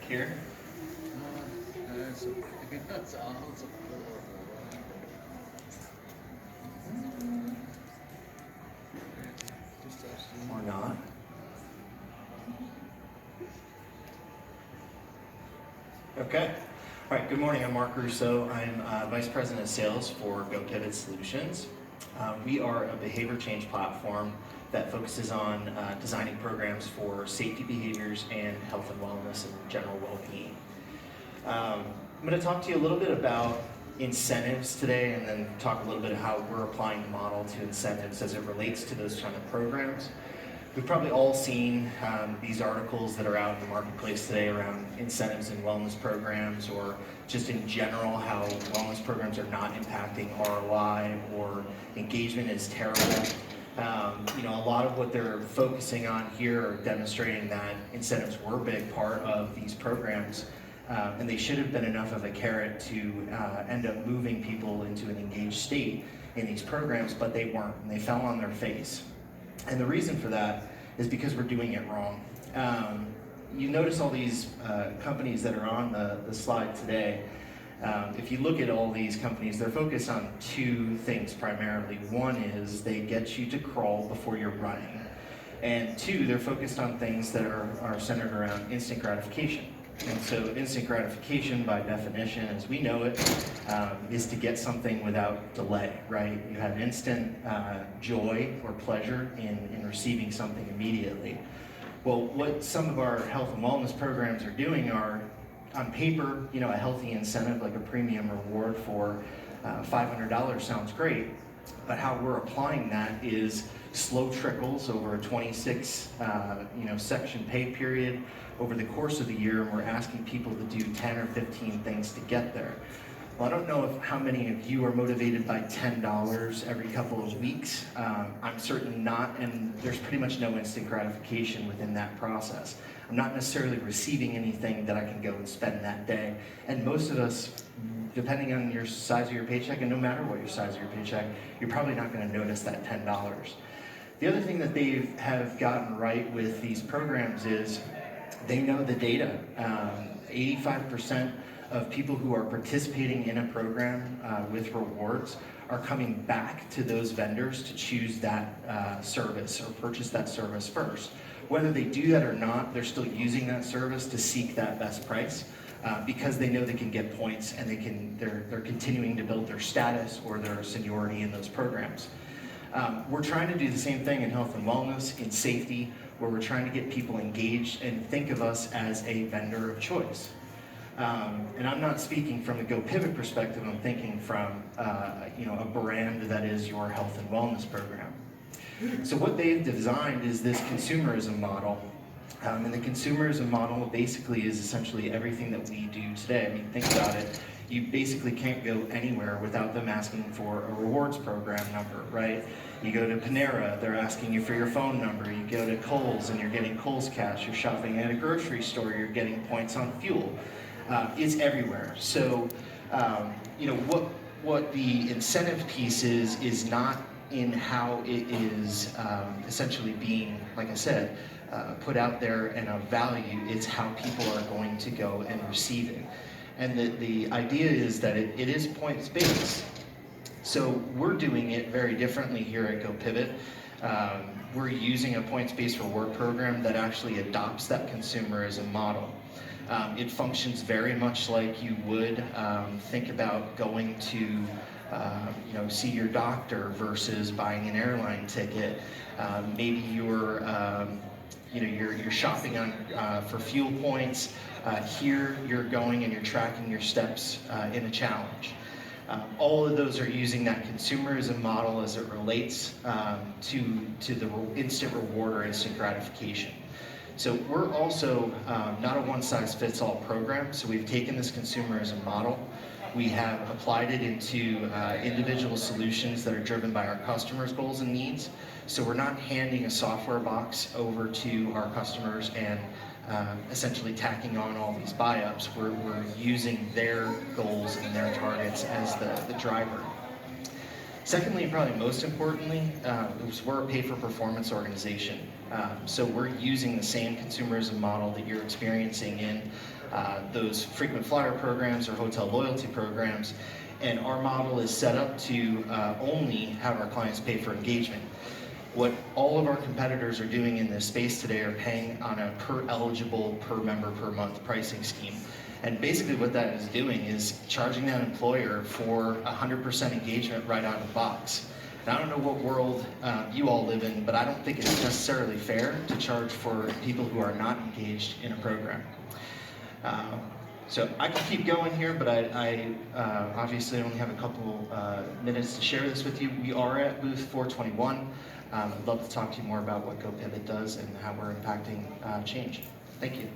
here. Or not. Okay. All right, good morning. I'm Mark Russo. I'm Vice President of Sales for GoPivot Solutions. We are a behavior change platform that focuses on designing programs for safety behaviors and health and wellness and general well-being. I'm going to talk to you a little bit about incentives today, and then talk a little bit of how we're applying the model to incentives as it relates to those kind of programs. We've probably all seen these articles that are out in the marketplace today around incentives and wellness programs, or just in general how wellness programs are not impacting ROI or engagement is terrible. A lot of what they're focusing on here are demonstrating that incentives were a big part of these programs, and they should have been enough of a carrot to end up moving people into an engaged state in these programs, but they weren't, and they fell on their face. And the reason for that is because we're doing it wrong. You notice all these companies that are on the slide today. If you look at all these companies, they're focused on two things primarily. One is they get you to crawl before you're running. And two, they're focused on things that are centered around instant gratification. And so instant gratification, by definition, as we know it, is to get something without delay, right? You have instant joy or pleasure in receiving something immediately. Well, what some of our health and wellness programs are doing are, on paper, a healthy incentive like a premium reward for $500 sounds great, but how we're applying that is slow trickles over a 26 section pay period over the course of the year, and we're asking people to do 10 or 15 things to get there. Well, I don't know how many of you are motivated by $10 every couple of weeks. I'm certainly not, and there's pretty much no instant gratification within that process. I'm not necessarily receiving anything that I can go and spend that day. And most of us, depending on your size of your paycheck, and no matter what your size of your paycheck, you're probably not going to notice that $10. The other thing that they have gotten right with these programs is they know the data. 85% of people who are participating in a program with rewards are coming back to those vendors to choose that service or purchase that service first. Whether they do that or not, they're still using that service to seek that best price because they know they can get points, and they're continuing to build their status or their seniority in those programs. We're trying to do the same thing in health and wellness, in safety, where we're trying to get people engaged and think of us as a vendor of choice. And I'm not speaking from a GoPivot perspective, I'm thinking from a brand that is your health and wellness program. So what they've designed is this consumerism model. And the consumerism model basically is essentially everything that we do today. I mean, think about it. You basically can't go anywhere without them asking for a rewards program number, right? You go to Panera, they're asking you for your phone number. You go to Kohl's and you're getting Kohl's cash. You're shopping at a grocery store, you're getting points on fuel. It's everywhere. So, what the incentive piece is not in how it is essentially being, like I said, put out there and of value. It's how people are going to go and receive it. And the idea is that it is points-based. So we're doing it very differently here at GoPivot. We're using a points-based reward program that actually adopts that consumerism model. It functions very much like you would think about going to see your doctor versus buying an airline ticket. Maybe you're shopping for fuel points. Here you're going and you're tracking your steps in a challenge. All of those are using that consumerism model as it relates to the instant reward or instant gratification. So we're also not a one-size-fits-all program, so we've taken this consumerism model, we have applied it into individual solutions that are driven by our customers' goals and needs. So we're not handing a software box over to our customers and essentially tacking on all these buy-ups. We're using their goals and their targets as the driver. Secondly, and probably most importantly, we're a pay-for-performance organization. So we're using the same consumerism model that you're experiencing in those frequent flyer programs or hotel loyalty programs. And our model is set up to only have our clients pay for engagement. What all of our competitors are doing in this space today are paying on a per eligible, per member, per month pricing scheme. And basically what that is doing is charging that employer for 100% engagement right out of the box. And I don't know what world you all live in, but I don't think it's necessarily fair to charge for people who are not engaged in a program. So I can keep going here, but I obviously only have a couple minutes to share this with you. We are at booth 421. I'd love to talk to you more about what GoPivot does and how we're impacting change. Thank you.